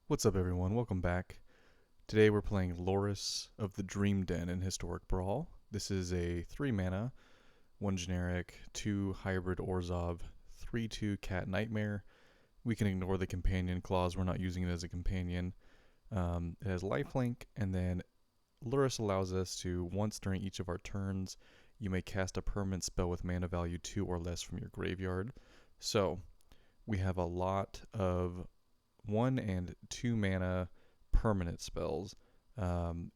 What's up, everyone? Welcome back. Today we're playing Lurrus of the Dream Den in Historic Brawl. This is a 3 mana, 1 generic, 2 hybrid Orzhov, 3/2 Cat Nightmare. We can ignore the companion clause, we're not using it as a companion. It has lifelink, and then Lurrus allows us to, once during each of our turns, you may cast a permanent spell with mana value 2 or less from your graveyard. So, we have a lot of 1 and 2 mana permanent spells. Um,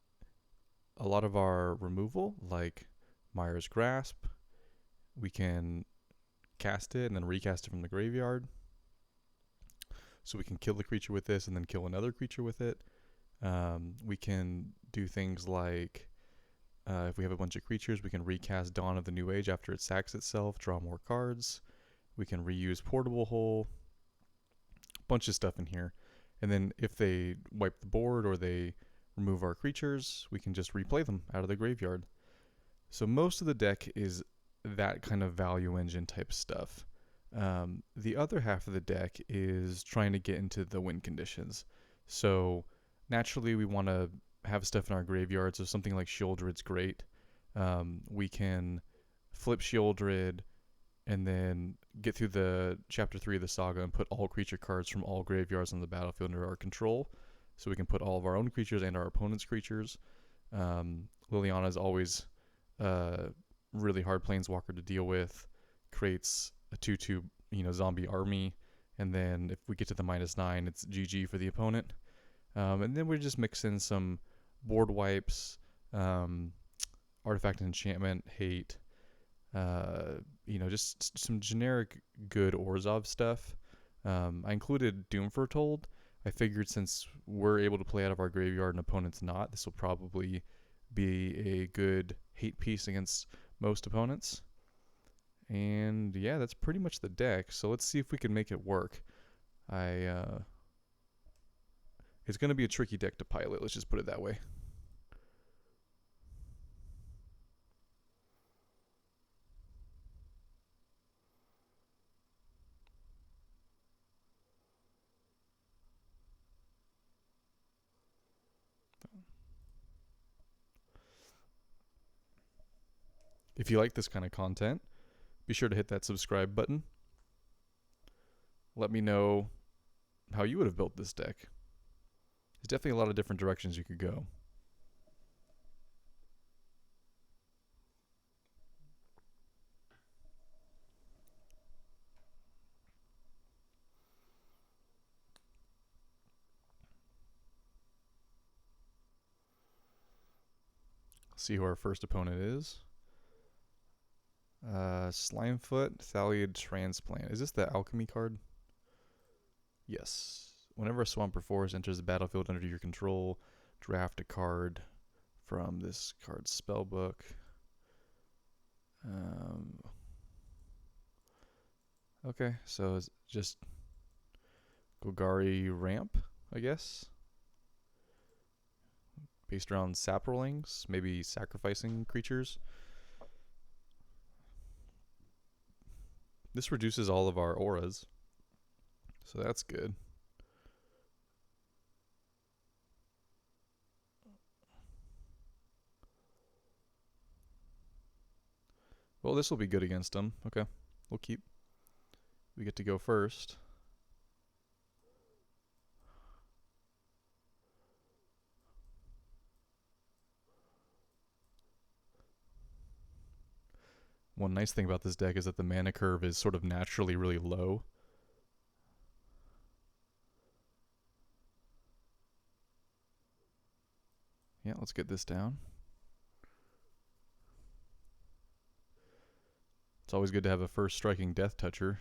a lot of our removal, like Myra's Grasp, we can cast it and then recast it from the graveyard. So we can kill the creature with this and then kill another creature with it. We can do things like, if we have a bunch of creatures, we can recast Dawn of the New Age after it sacks itself, draw more cards. We can reuse Portable Hole. Bunch of stuff in here. And then if they wipe the board or they remove our creatures, we can just replay them out of the graveyard. So most of the deck is that kind of value engine type stuff. The other half of the deck is trying to get into the win conditions. So naturally we want to have stuff in our graveyard, so something like Shieldred's great. We can flip Shieldred and then get through the chapter 3 of the saga and put all creature cards from all graveyards on the battlefield under our control. So we can put all of our own creatures and our opponent's creatures. Liliana is always really hard planeswalker to deal with. Creates a 2/2 zombie army, and then if we get to the -9, it's GG for the opponent. And then we just mix in some board wipes, artifact and enchantment, hate, just some generic good Orzhov stuff. I included Doom Foretold. I figured since we're able to play out of our graveyard and opponents not, this will probably be a good hate piece against most opponents. And yeah, that's pretty much the deck. So let's see if we can make it work. It's going to be a tricky deck to pilot, let's just put it that way. If you like this kind of content, be sure to hit that subscribe button. Let me know how you would have built this deck. There's definitely a lot of different directions you could go. See who our first opponent is. Slimefoot, Thaliad Transplant. Is this the alchemy card? Yes. Whenever a Swamper Forest enters the battlefield under your control, draft a card from this card's spellbook. Okay, so it's just Golgari Ramp, I guess. Based around saprolings, maybe sacrificing creatures. This reduces all of our auras, so that's good. Well, this will be good against them. Okay, we'll keep. We get to go first. One nice thing about this deck is that the mana curve is sort of naturally really low. Yeah, let's get this down. It's always good to have a first striking Death Toucher.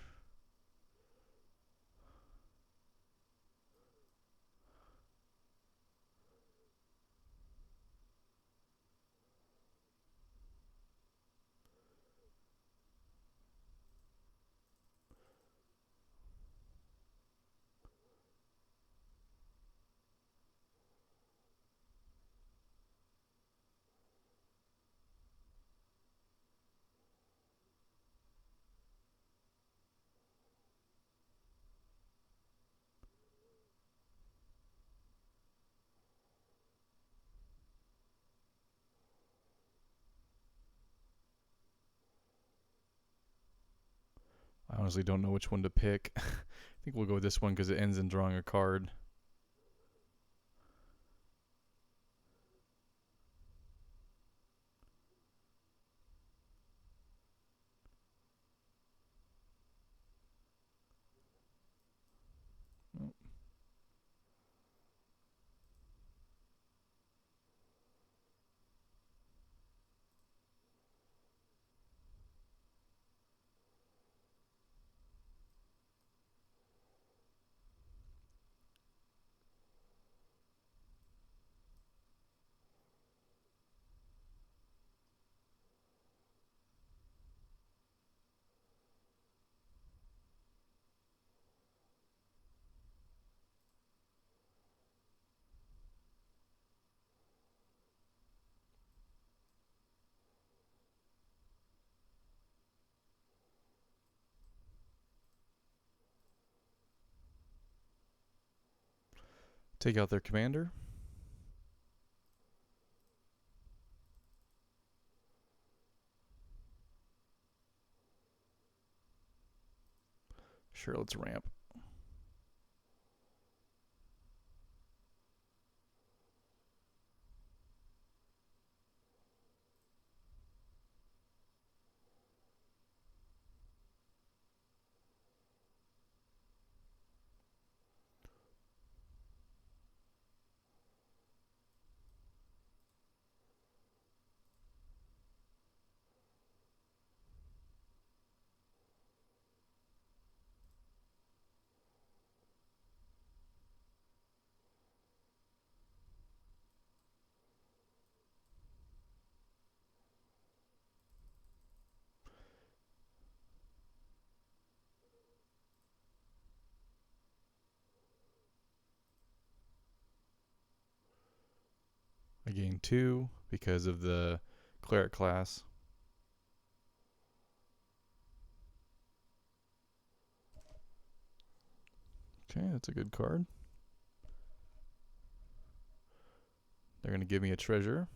honestly don't know which one to pick. I think we'll go with this one because it ends in drawing a card. Oh. Take out their commander. Sure, let's ramp. I gain 2 because of the cleric class. Okay, that's a good card. They're going to give me a treasure.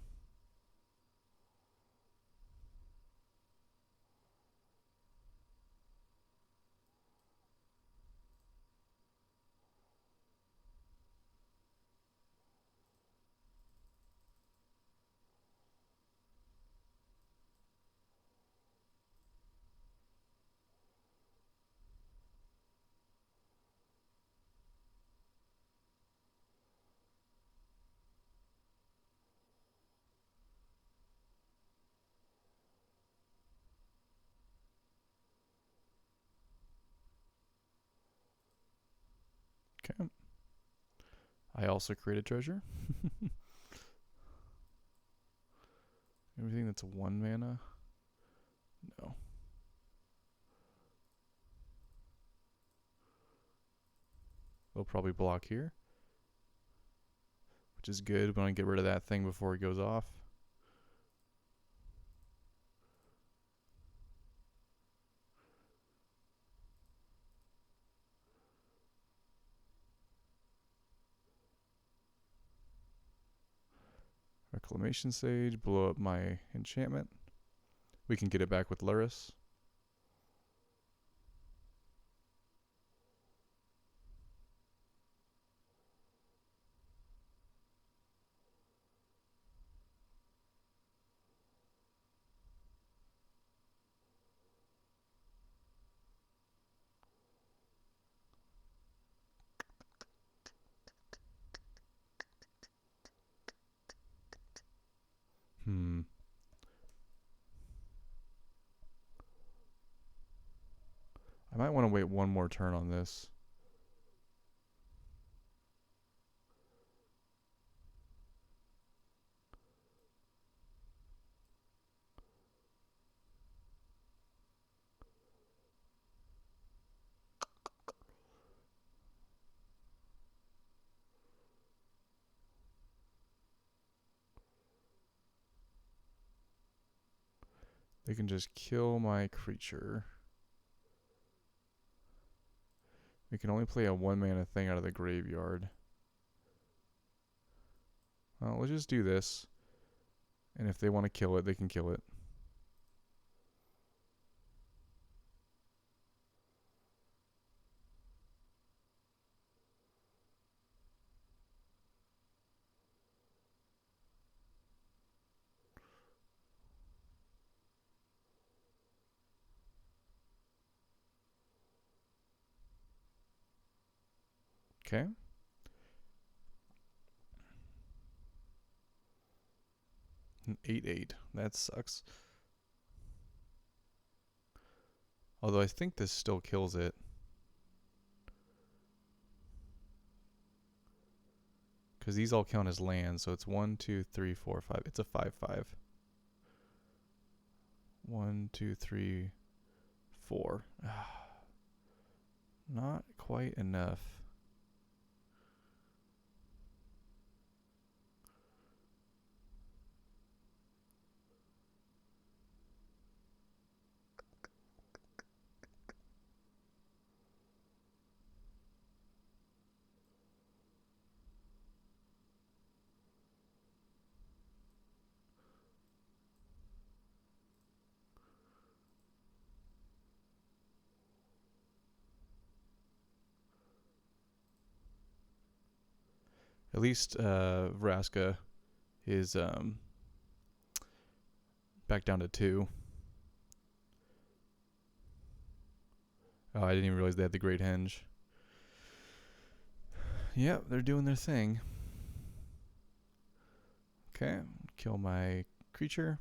Okay. I also create a treasure. Everything that's 1 mana? No. They'll probably block here, which is good. We want to get rid of that thing before it goes off. Reclamation Sage, blow up my enchantment. We can get it back with Lurrus. I might want to wait one more turn on this. They can just kill my creature. We can only play a 1 mana thing out of the graveyard. Well, let's just do this. And if they want to kill it, they can kill it. Okay. An 8/8. That sucks. Although I think this still kills it. Because these all count as lands, so it's 1, 2, 3, 4, 5. It's a 5/5. 1, 2, 3, 4. Not quite enough. At least Vraska is back down to 2. Oh, I didn't even realize they had the Great Henge. Yep, they're doing their thing. Okay, kill my creature.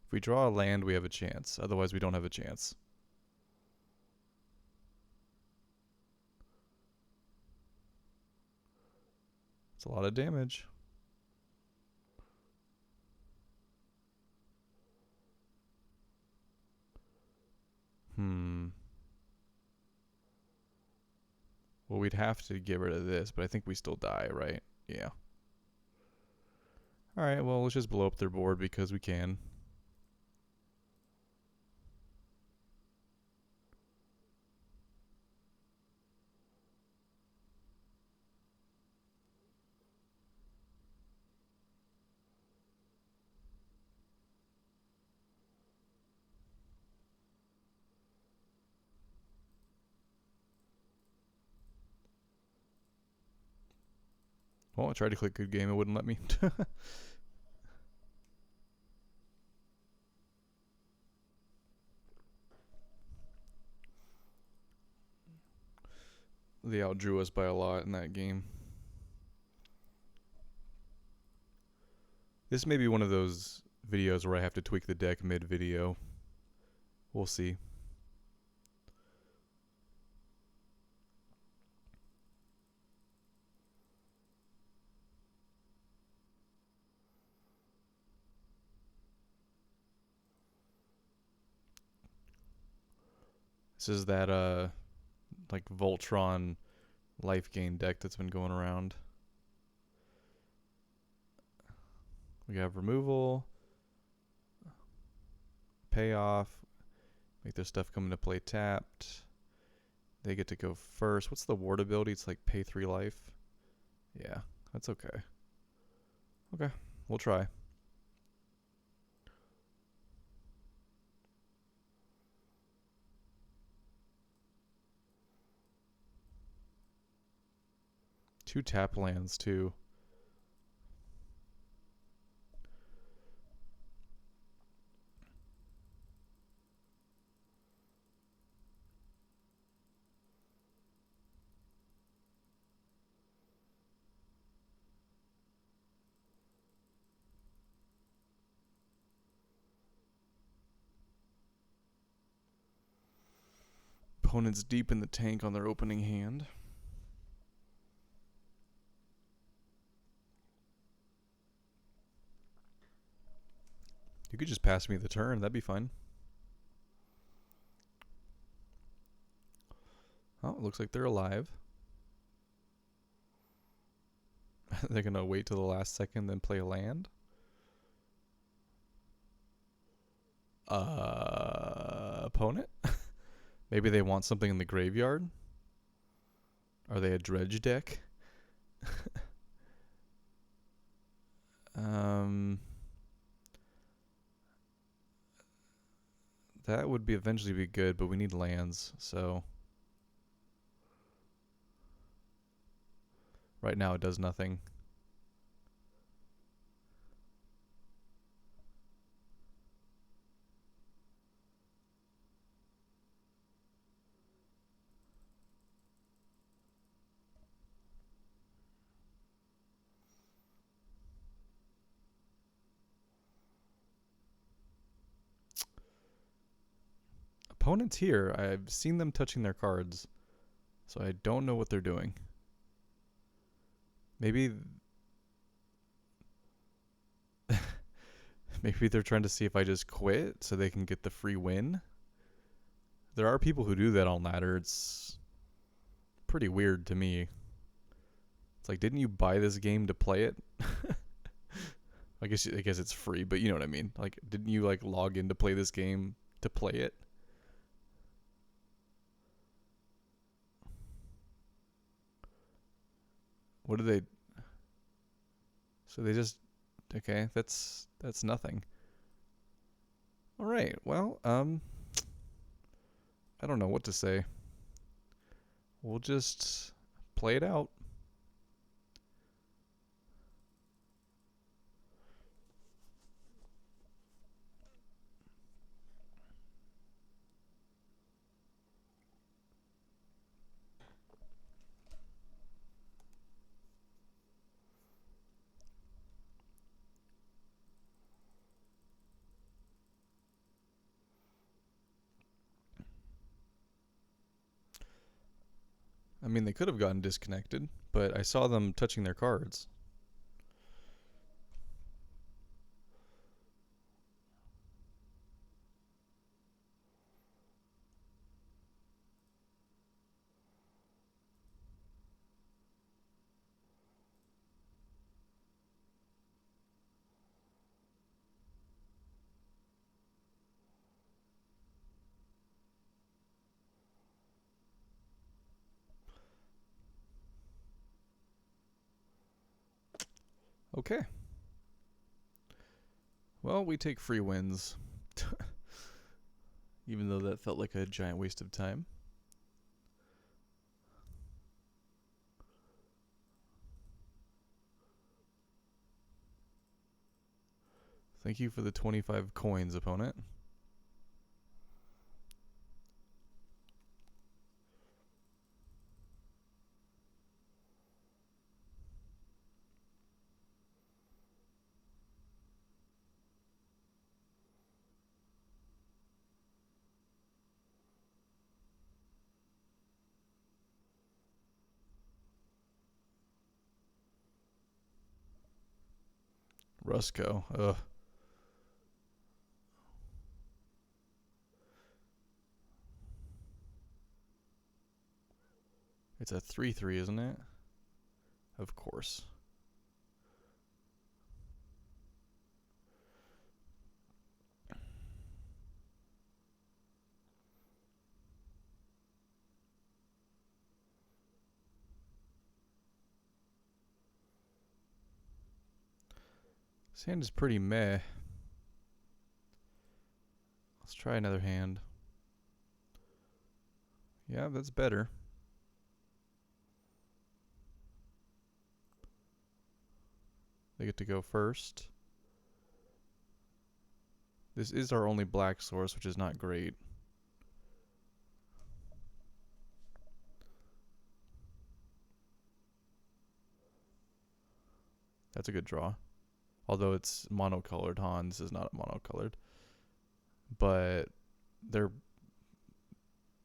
If we draw a land, we have a chance. Otherwise, we don't have a chance. It's a lot of damage. Well, we'd have to get rid of this, but I think we still die, right? Yeah. Alright, well, let's just blow up their board because we can. Well, I tried to click good game, it wouldn't let me. They outdrew us by a lot in that game. This may be one of those videos where I have to tweak the deck mid-video. We'll see. This is that like Voltron life gain deck that's been going around. We have removal, payoff, make their stuff come into play tapped. They get to go first. What's the ward ability? It's like pay 3 life. Yeah, that's okay. Okay, we'll try. Two tap lands too. Opponent's deep in the tank on their opening hand. You could just pass me the turn. That'd be fun. Oh, it looks like they're alive. They're going to wait till the last second, then play a land? Opponent? Maybe they want something in the graveyard? Are they a dredge deck? That would be eventually be good, but we need lands, so right now it does nothing. opponents here, I've seen them touching their cards, so I don't know what they're doing. Maybe maybe they're trying to see if I just quit so they can get the free win. There are people who do that on ladder. It's pretty weird to me. It's like, didn't you buy this game to play it? I guess it's free, but you know what I mean. Like, didn't you like log in to play this game to play it? What do they? So they just okay. That's nothing. All right. Well, I don't know what to say. We'll just play it out. I mean, they could have gotten disconnected, but I saw them touching their cards. Okay. Well, we take free wins. Even though that felt like a giant waste of time. Thank you for the 25 coins, opponent. Rusco. Ugh. It's a 3/3, isn't it? Of course. This hand is pretty meh. Let's try another hand. Yeah, that's better. They get to go first. This is our only black source, which is not great. That's a good draw. Although it's monocolored Han, this is not monocolored. But their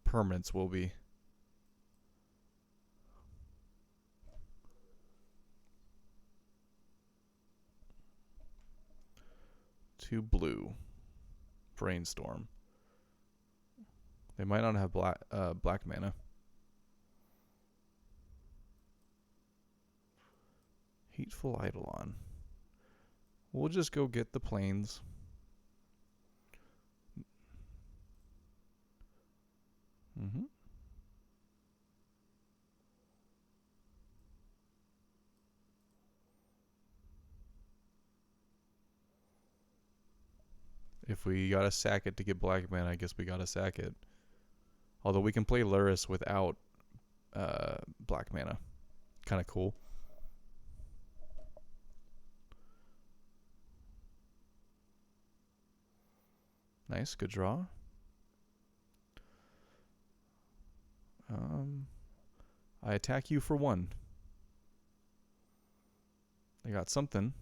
permanents will be. Two blue. Brainstorm. They might not have black mana. Hateful Eidolon. We'll just go get the plains. If we gotta sack it to get black mana, I guess we gotta sack it. Although we can play Lurrus without black mana. Kind of cool. Nice, good draw. I attack you for 1. I got something.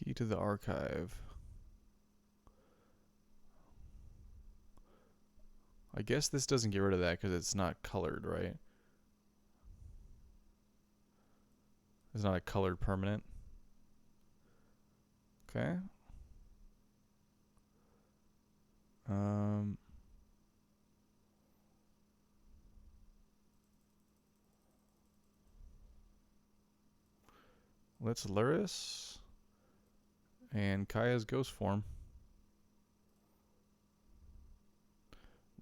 Key to the archive. I guess this doesn't get rid of that because it's not colored, right? It's not a colored permanent. Okay. Let's Lurrus and Kaya's ghost form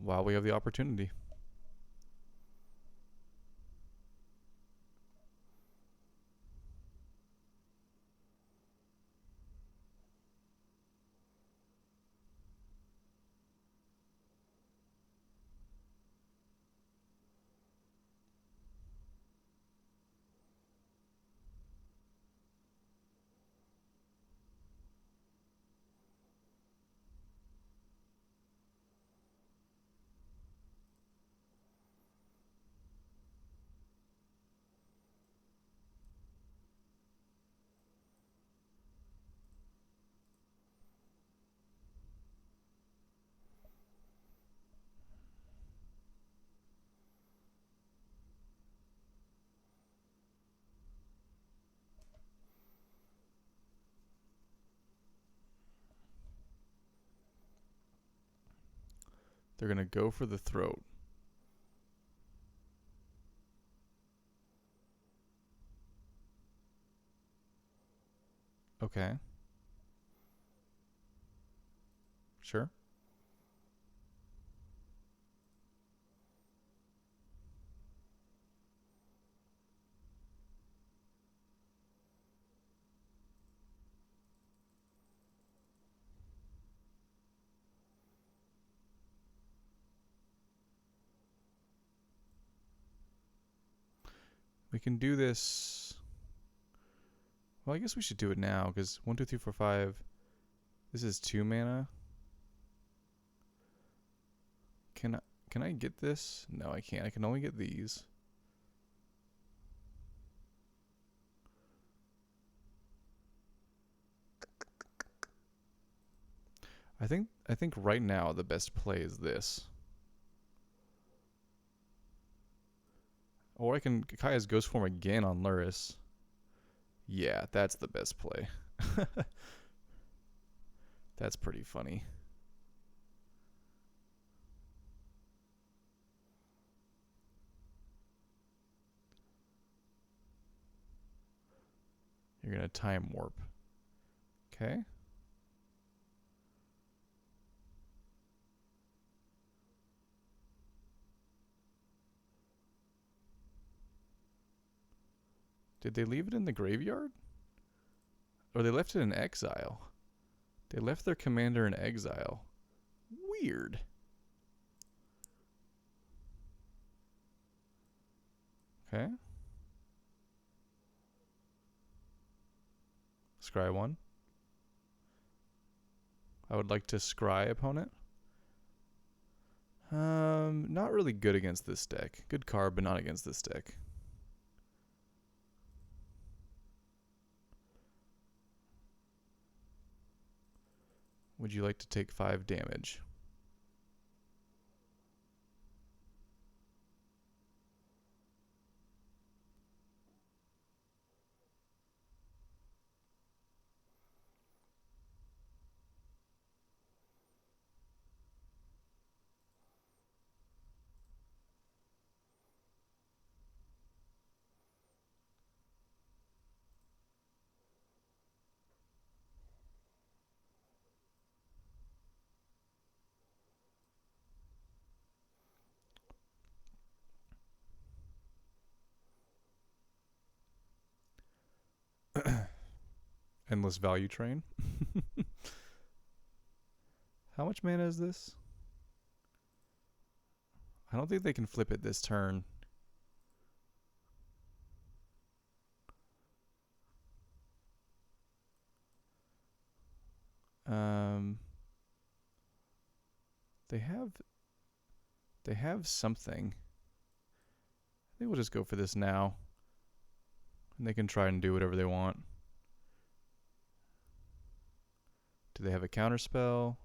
while we have the opportunity. They're going to go for the throat. Okay. Sure. We can do this. Well, I guess we should do it now because 1, 2, 3, 4, 5. This is 2 mana. Can I get this? No, I can't. I can only get these. I think right now the best play is this. Or I can Kaya's ghost form again on Lurrus. Yeah, that's the best play. That's pretty funny. You're going to time warp. Okay. Did they leave it in the graveyard? Or they left it in exile? They left their commander in exile. Weird. Okay. Scry 1. I would like to scry opponent. Not really good against this deck. Good card, but not against this deck. Would you like to take 5 damage? Endless value train. How much mana is this? I don't think they can flip it this turn. They have something. I think we'll just go for this now. And they can try and do whatever they want. Do they have a counter spell?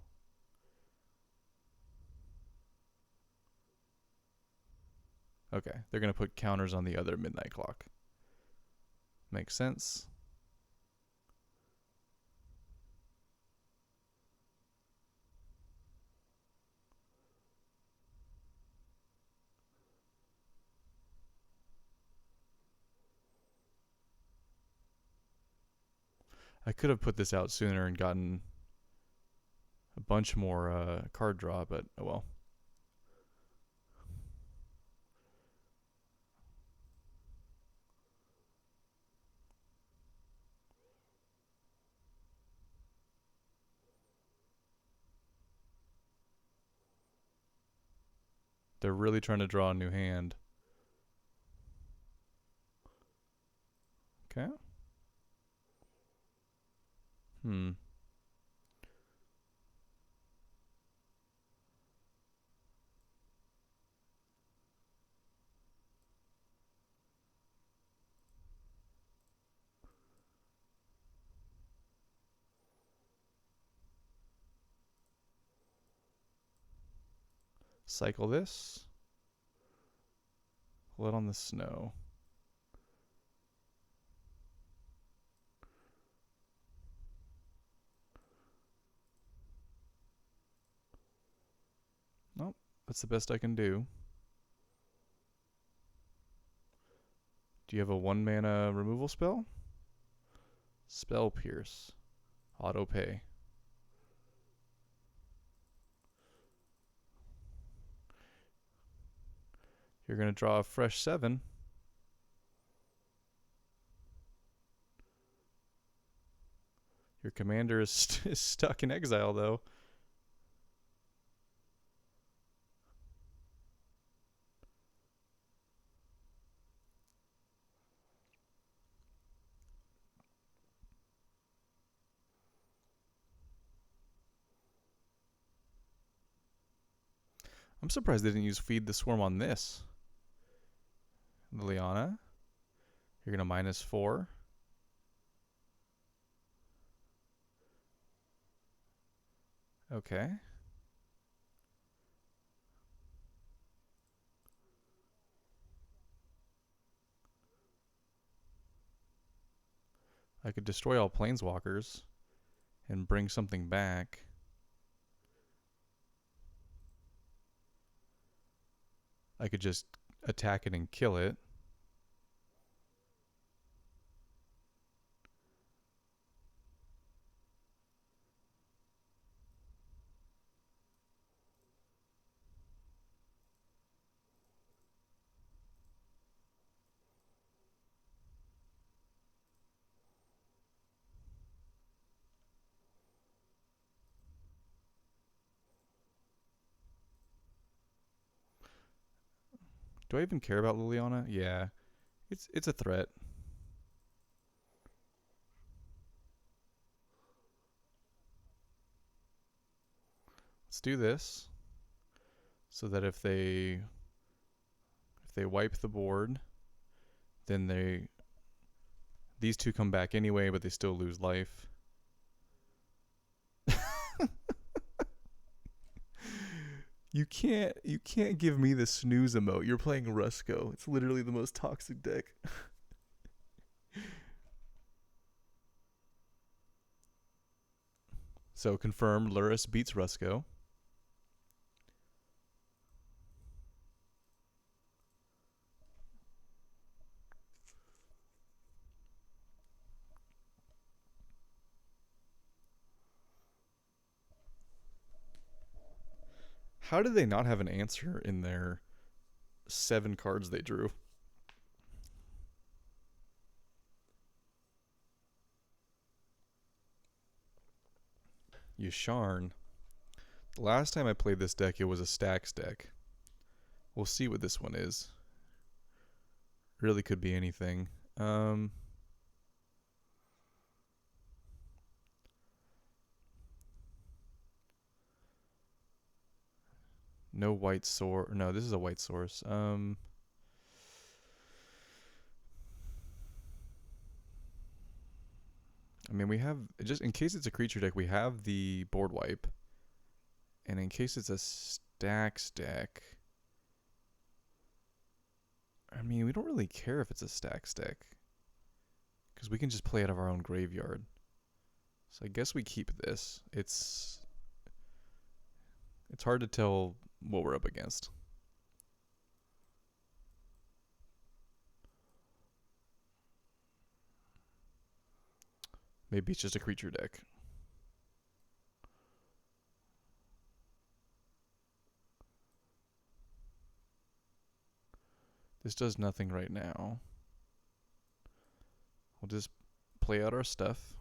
Okay, they're going to put counters on the other midnight clock. Makes sense. I could have put this out sooner and gotten a bunch more card draw, but oh well. They're really trying to draw a new hand. Okay. Cycle this. Pull it on the snow. Nope, that's the best I can do. Do you have a 1-mana removal spell? Spell Pierce. Auto pay. You're going to draw a fresh 7. Your commander is stuck in exile, though. I'm surprised they didn't use Feed the Swarm on this. Liliana, you're going to -4. Okay. I could destroy all planeswalkers and bring something back. I could just attack it and kill it. Do I even care about Liliana? Yeah. It's a threat. Let's do this so that if they wipe the board, then these two come back anyway, but they still lose life. You can't give me the snooze emote. You're playing Rusco. It's literally the most toxic deck. So confirmed, Lurrus beats Rusco. How did they not have an answer in their 7 cards they drew? Yasharn. The last time I played this deck, it was a stacks deck. We'll see what this one is. Really could be anything. No white source. No, this is a white source. I mean, we have, just in case it's a creature deck, we have the board wipe. And in case it's a stacks deck, I mean, we don't really care if it's a stacks deck, because we can just play out of our own graveyard. So I guess we keep this. It's hard to tell what we're up against. Maybe it's just a creature deck. This does nothing right now. We'll just play out our stuff.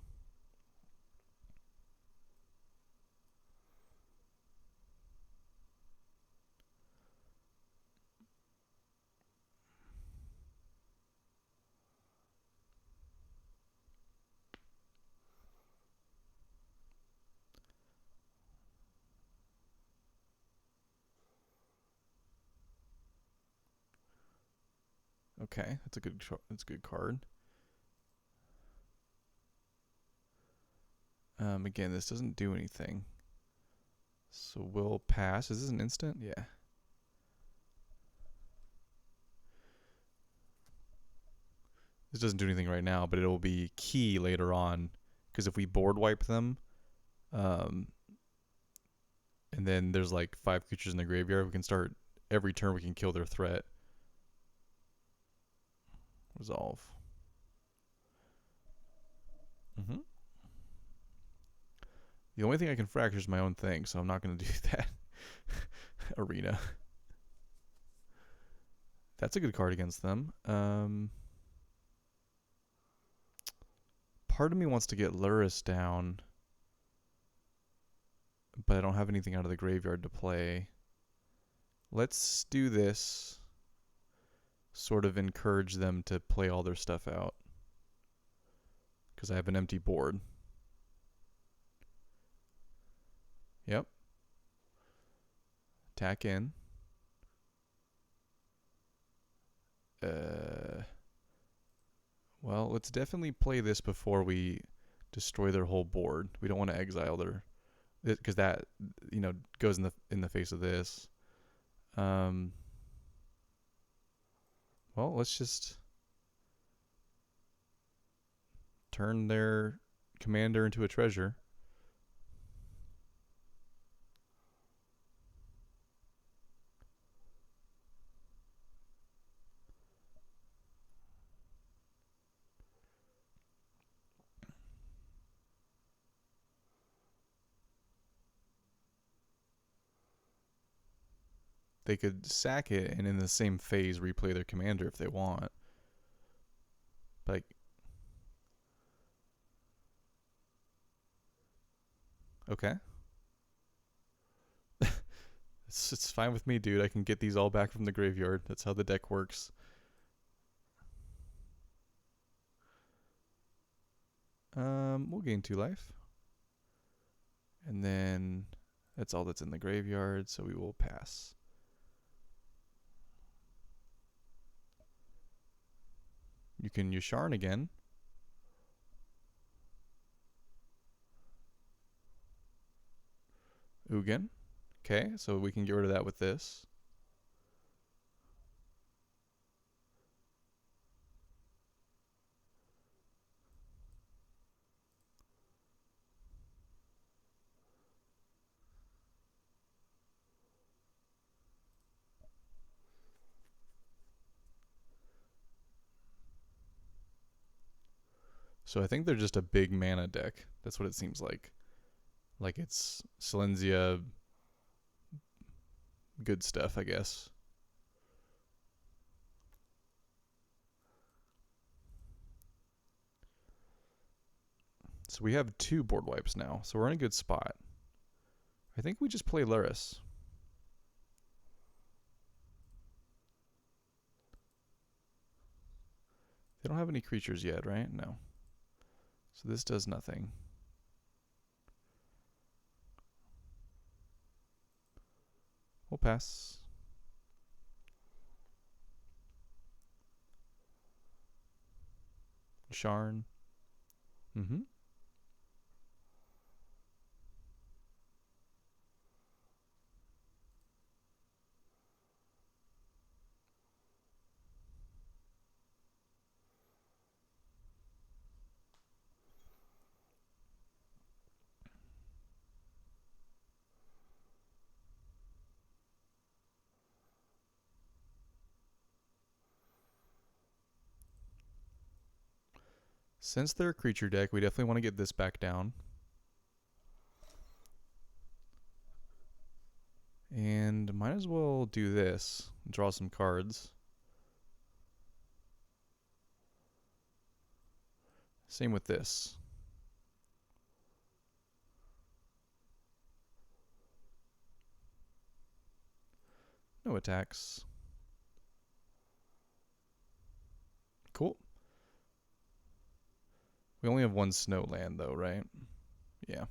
Okay, that's a good card. Again, this doesn't do anything, so we'll pass. Is this an instant? Yeah. This doesn't do anything right now, but it'll be key later on, because if we board wipe them, and then there's like 5 creatures in the graveyard, we can start every turn. We can kill their threat. Resolve. The only thing I can fracture is my own thing, so I'm not going to do that. Arena. That's a good card against them. Part of me wants to get Lurrus down, but I don't have anything out of the graveyard to play. Let's do this. Sort of encourage them to play all their stuff out, because I have an empty board. Yep. Attack in. Well, let's definitely play this before we destroy their whole board. We don't want to exile their, because that, you know, goes in the face of this. Well, let's just turn their commander into a treasure. They could sack it and in the same phase replay their commander if they want. Like, okay. It's fine with me, dude. I can get these all back from the graveyard. That's how the deck works. We'll gain 2 life. And then that's all that's in the graveyard, so we will pass. You can Yasharn again. Ugin. Okay, so we can get rid of that with this. So I think they're just a big mana deck. That's what it seems like. Like it's Silenzia good stuff, I guess. So we have 2 board wipes now, so we're in a good spot. I think we just play Lurrus. They don't have any creatures yet, right? No. So this does nothing. We'll pass. Sharn. Since they're a creature deck, we definitely want to get this back down. And might as well do this. Draw some cards. Same with this. No attacks. Cool. We only have one snow land though, right? Yeah.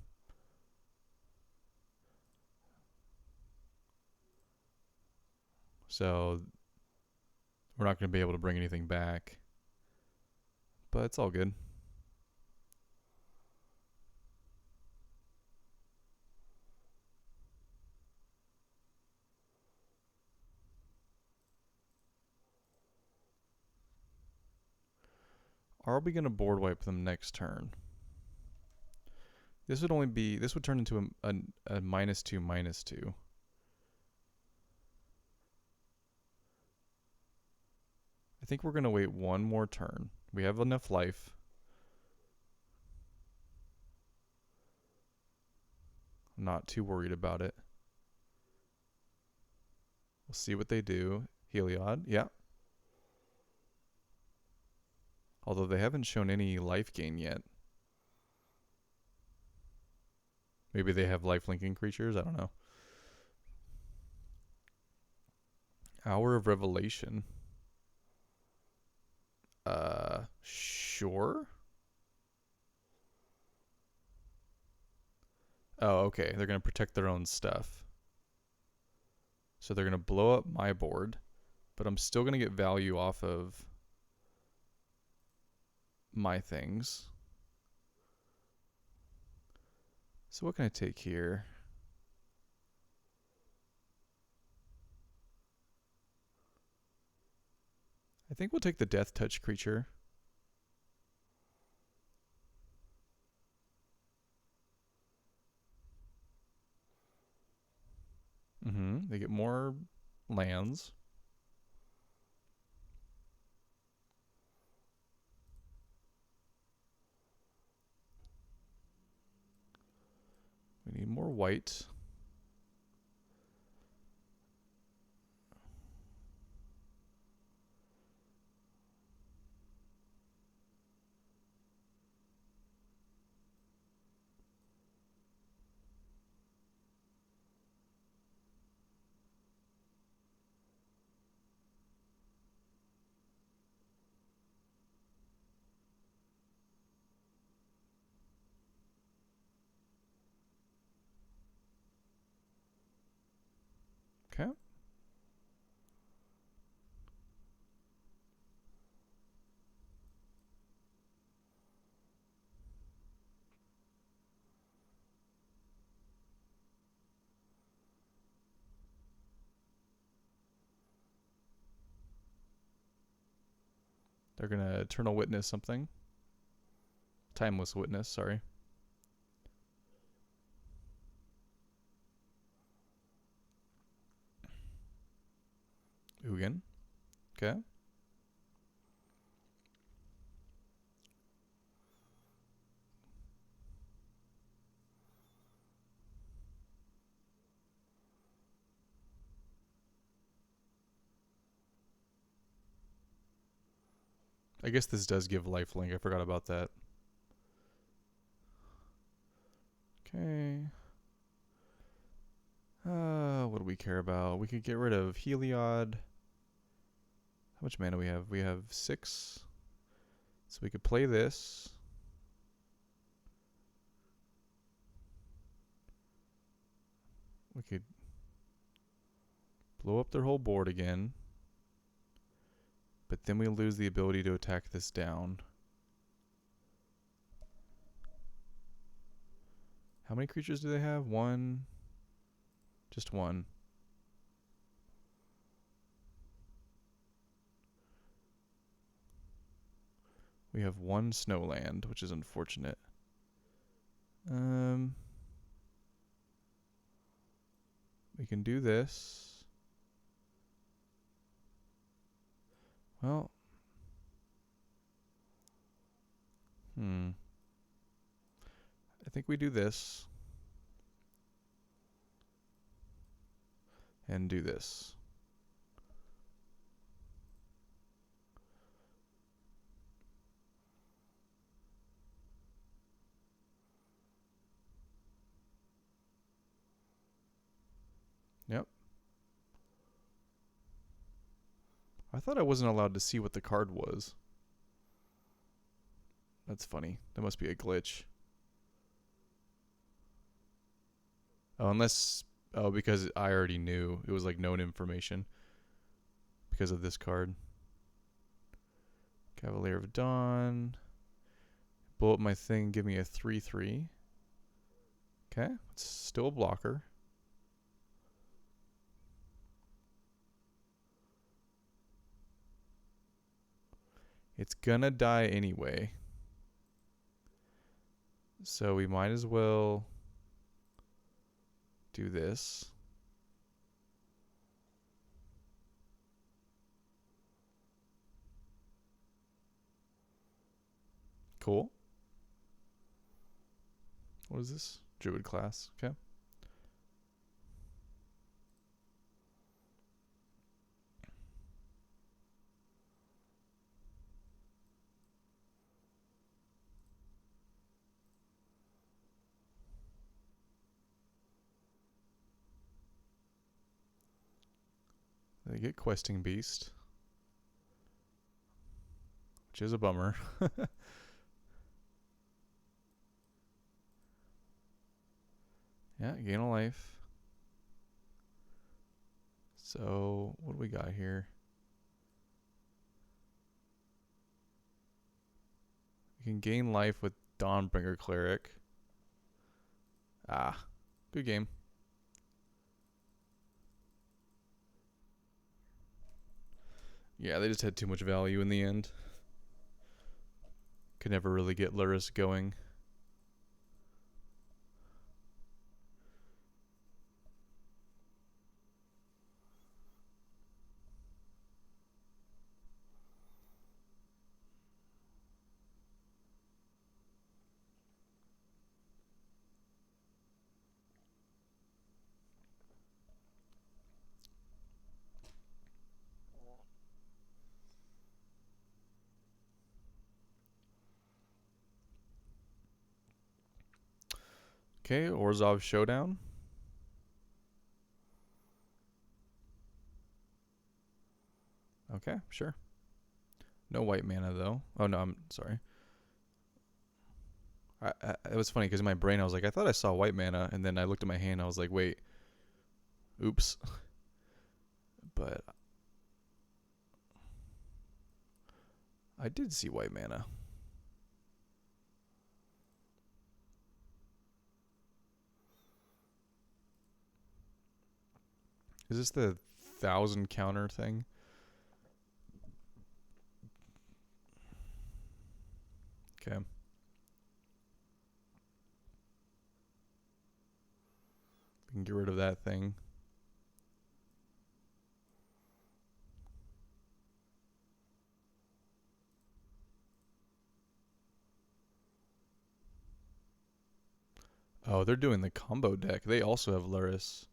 So we're not going to be able to bring anything back. But it's all good. Are we going to board wipe them next turn? This would turn into a -2/-2. I think we're going to wait one more turn. We have enough life. I'm not too worried about it. We'll see what they do. Heliod, yeah. Although they haven't shown any life gain yet. Maybe they have life-linking creatures? I don't know. Hour of Revelation. Sure. Oh, okay. They're going to protect their own stuff. So they're going to blow up my board, but I'm still going to get value off of my things. So what can I take here? I think we'll take the Death Touch creature. They get more lands. We need more white. Okay. They're going to Eternal Witness something. Timeless Witness, sorry. Ugin. Okay. I guess this does give lifelink. I forgot about that. Okay. What do we care about? We could get rid of Heliod. How much mana we have? We have 6. So we could play this. We could blow up their whole board again. But then we lose the ability to attack this down. How many creatures do they have? One. Just one. We have one snowland, which is unfortunate. We can do this. Well. I think we do this. And do this. Yep. I thought I wasn't allowed to see what the card was. That's funny. That must be a glitch. Oh, unless... Oh, because I already knew. It was like known information. Because of this card. Cavalier of Dawn. Blow up my thing. Give me a 3/3. Okay. It's still a blocker. It's gonna die anyway. So we might as well do this. Cool. What is this? Druid class. Okay. They get Questing Beast, which is a bummer. Yeah, gain a life. So, what do we got here? We can gain life with Dawnbringer Cleric. Ah, good game. Yeah, they just had too much value in the end. Could never really get Lurrus going. Okay, Orzhov Showdown. Okay, sure. No white mana, though. Oh, no, I'm sorry. It was funny because in my brain I was like, I thought I saw white mana, and then I looked at my hand and I was like, wait. Oops. But I did see white mana. Is this the 1,000 counter thing? Okay. We can get rid of that thing. Oh, they're doing the combo deck. They also have Lurrus.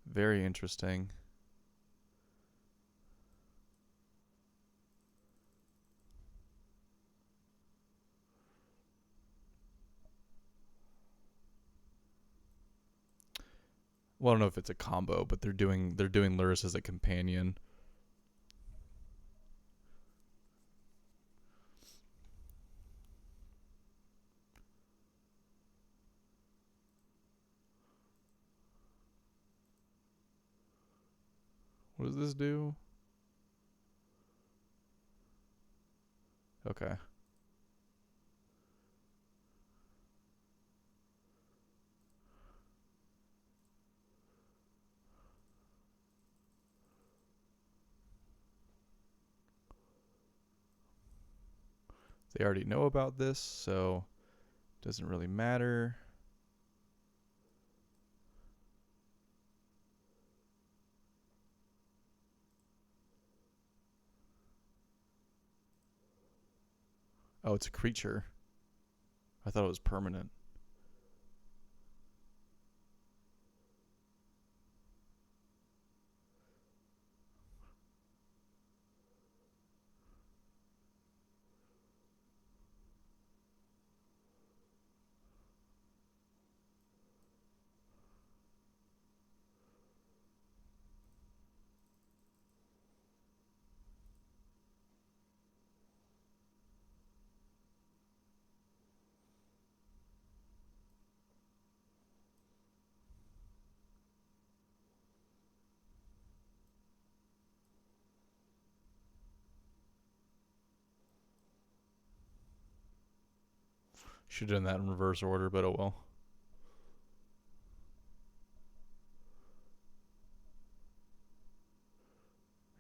Very interesting. Well, I don't know if it's a combo, but they're doing Lurrus as a companion. What does this do? Okay. They already know about this, so it doesn't really matter. Oh, it's a creature. I thought it was permanent. Should have done that in reverse order, but oh well.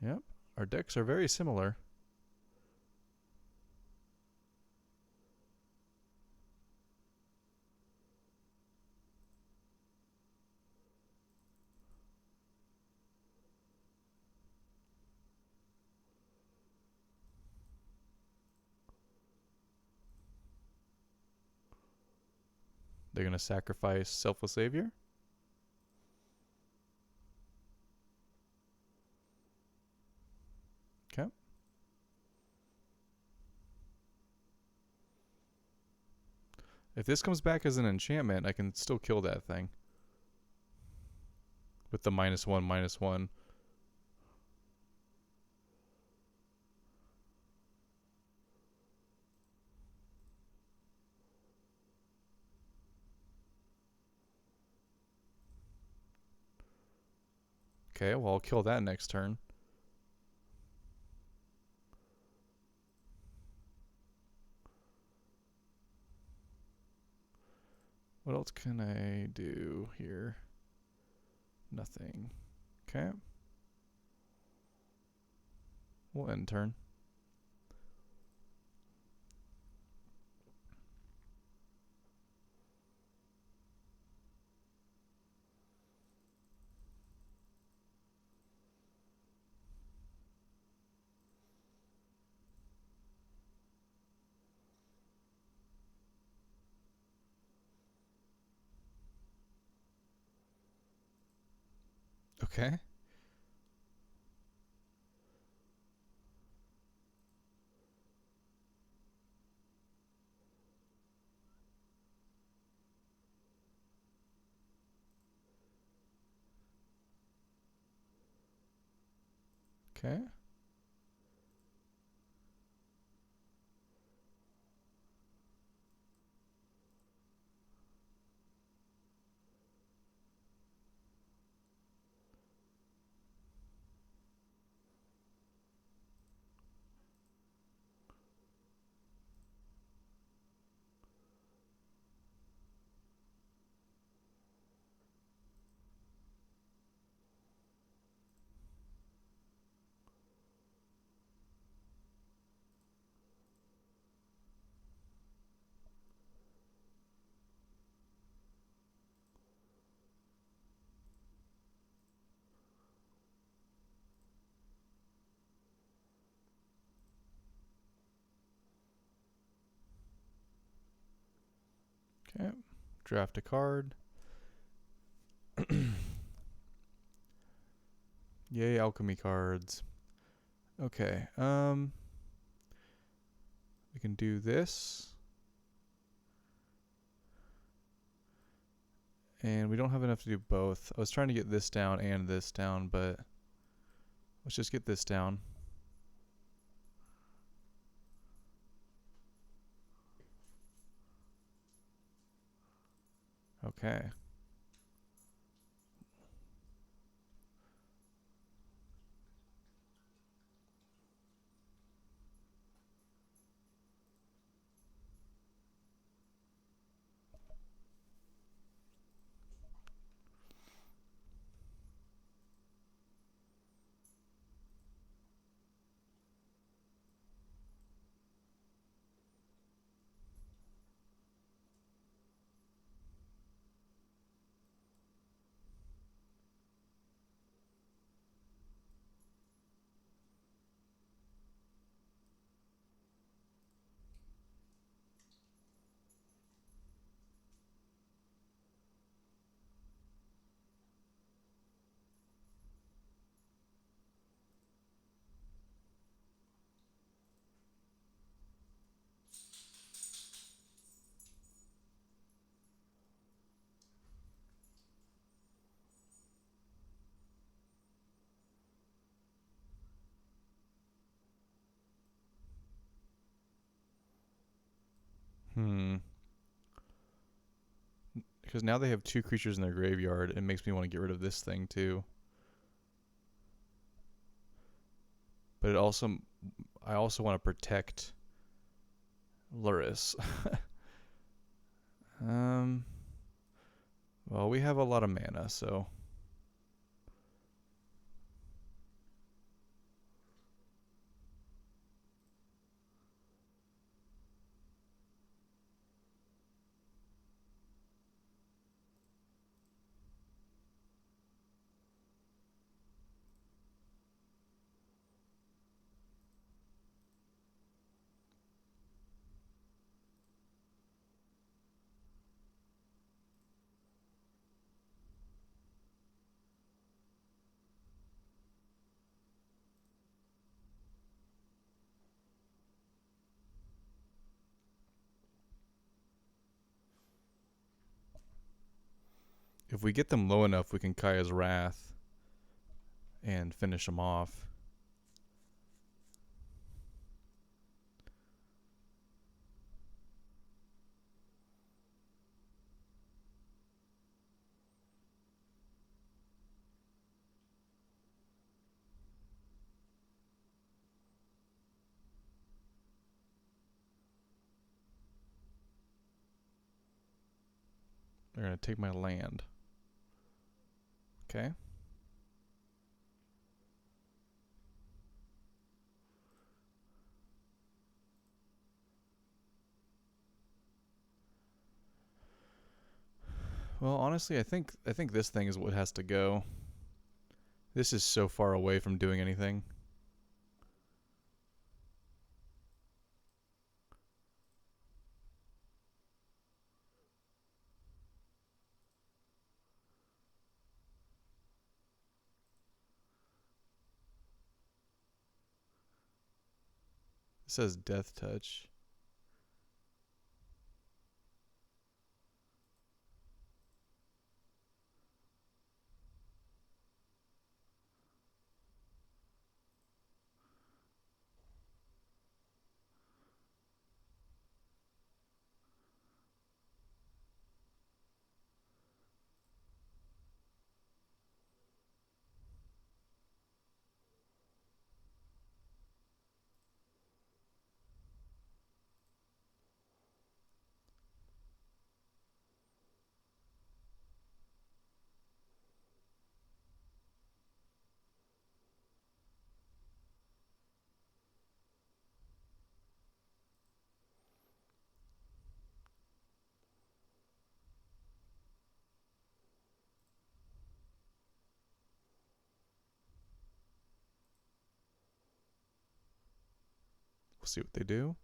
Yep, our decks are very similar. They're going to sacrifice Selfless Savior. Okay. If this comes back as an enchantment, I can still kill that thing. With the -1/-1. Okay, well, I'll kill that next turn. What else can I do here? Nothing. Okay. We'll end turn. Okay. Okay. Okay. Draft a card. Yay, alchemy cards. Okay. We can do this. And we don't have enough to do both. I was trying to get this down and this down, but let's just get this down. Okay. Because now they have 2 creatures in their graveyard. It makes me want to get rid of this thing too. But I also want to protect Lurrus. Well, we have a lot of mana, so if we get them low enough, we can Kaya's Wrath and finish them off. They're going to take my land. Okay. Well, honestly, I think this thing is what has to go. This is so far away from doing anything. It says Death Touch. We'll see what they do.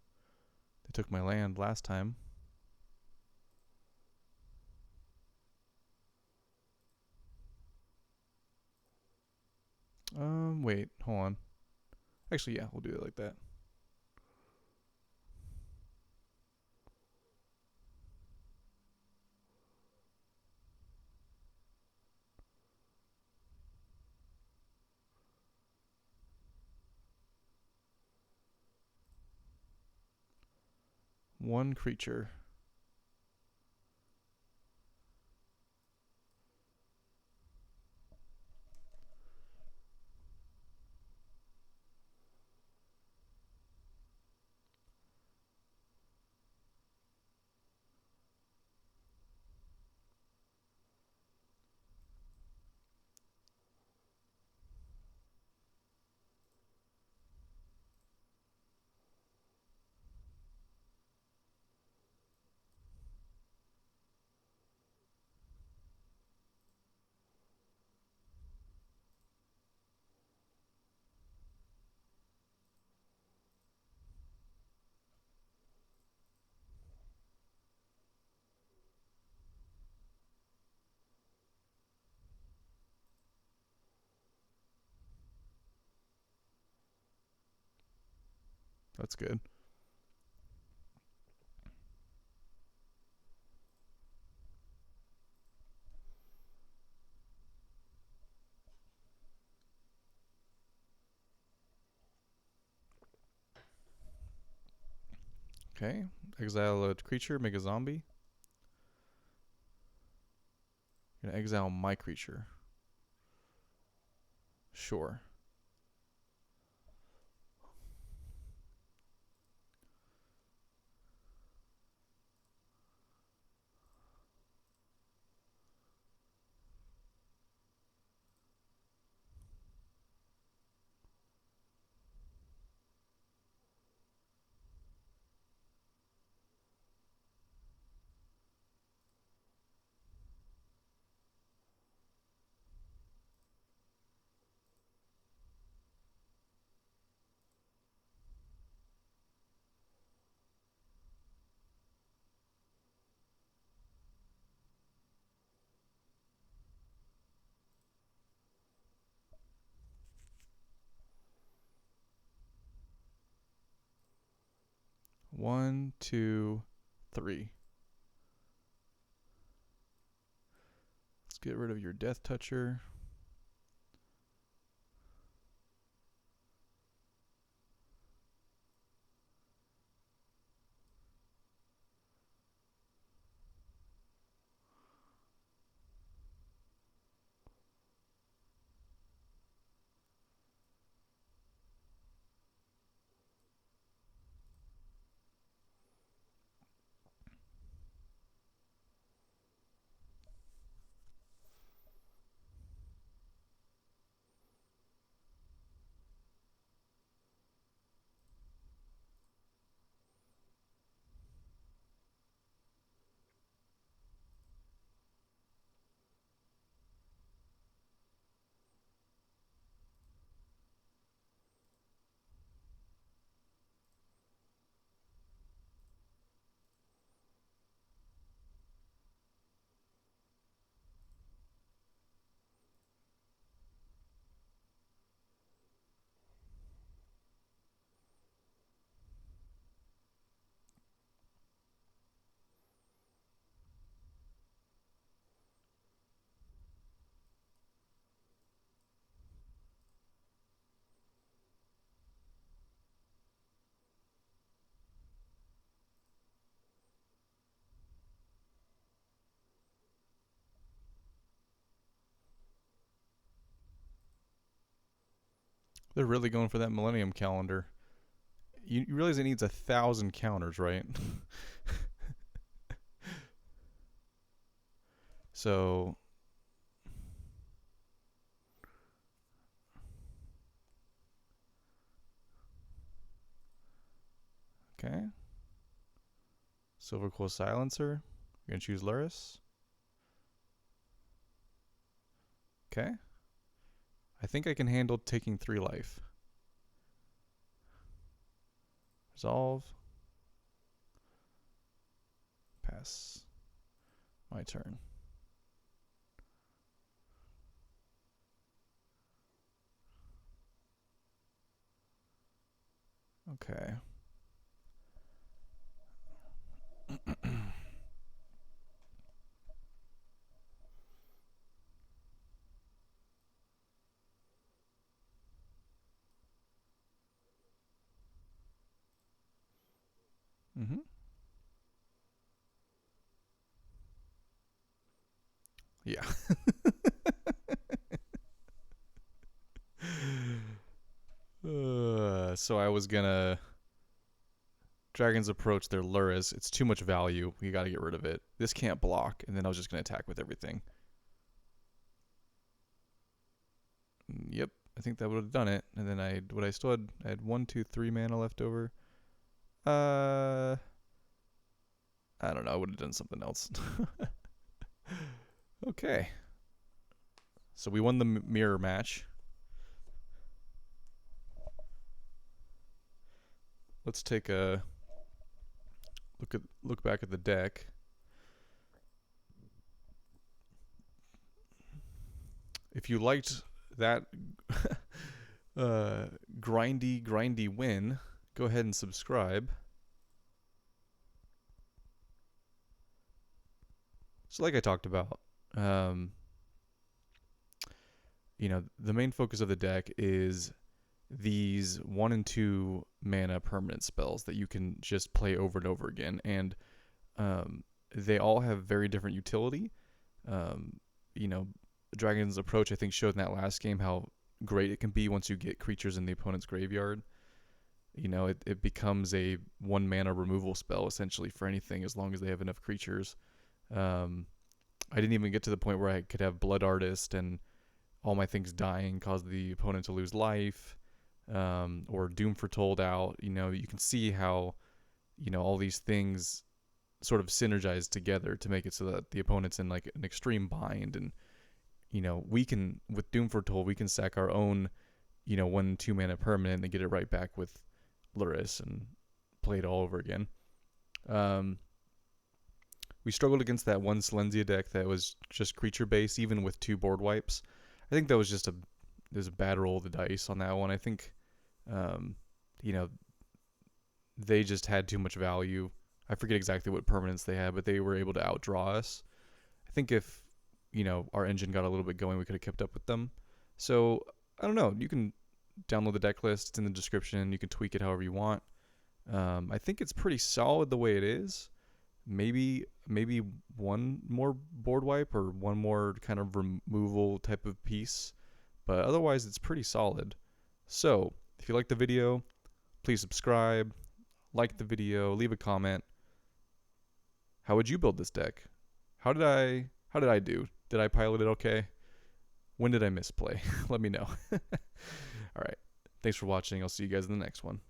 They took my land last time. Wait, hold on. Actually, yeah, we'll do it like that. One creature. That's good. Okay, exile a creature, make a zombie. You're gonna exile my creature. Sure. One, two, three. Let's get rid of your Death Toucher. They're really going for that Millennium Calendar. You realize it needs 1,000 counters, right? So, okay. Silver Quill Silencer. You're going to choose Lurrus. Okay. I think I can handle taking 3 life. Resolve. Pass. My turn. Okay. Mm-hmm. Yeah. So I was gonna Dragon's Approach their Lurrus. It's too much value. We gotta get rid of it. This can't block, and then I was just gonna attack with everything. Yep, I think that would have done it. And then I had 1, 2, 3 mana left over. I don't know. I would have done something else. Okay. So we won the mirror match. Let's take a look back at the deck. If you liked that grindy win, go ahead and subscribe. So like I talked about, you know, the main focus of the deck is these 1 and 2 mana permanent spells that you can just play over and over again, and they all have very different utility. Um, you know, Dragon's Approach, I think, showed in that last game how great it can be once you get creatures in the opponent's graveyard. It becomes a 1 mana removal spell essentially for anything as long as they have enough creatures. Um, I didn't even get to the point where I could have Blood Artist and all my things dying cause the opponent to lose life, or Doom Foretold out. You can see how, all these things sort of synergize together to make it so that the opponent's in like an extreme bind. And, we can, with Doom Foretold, we can sack our own, 1-2 mana permanent and get it right back with Lurrus and play it all over again. We struggled against that one Silencia deck that was just creature based, even with 2 board wipes. I think that was just there's a bad roll of the dice on that one. I think, they just had too much value. I forget exactly what permanents they had, but they were able to outdraw us. I think if, our engine got a little bit going, we could have kept up with them. So, I don't know. You can download the deck list. It's in the description. You can tweak it however you want. I think it's pretty solid the way it is. Maybe one more board wipe or one more kind of removal type of piece, but otherwise it's pretty solid. So if you like the video, please subscribe, like the video, leave a comment. How would you build this deck? How did I do? Did I pilot it okay? When did I misplay? Let me know. All right. Thanks for watching. I'll see you guys in the next one.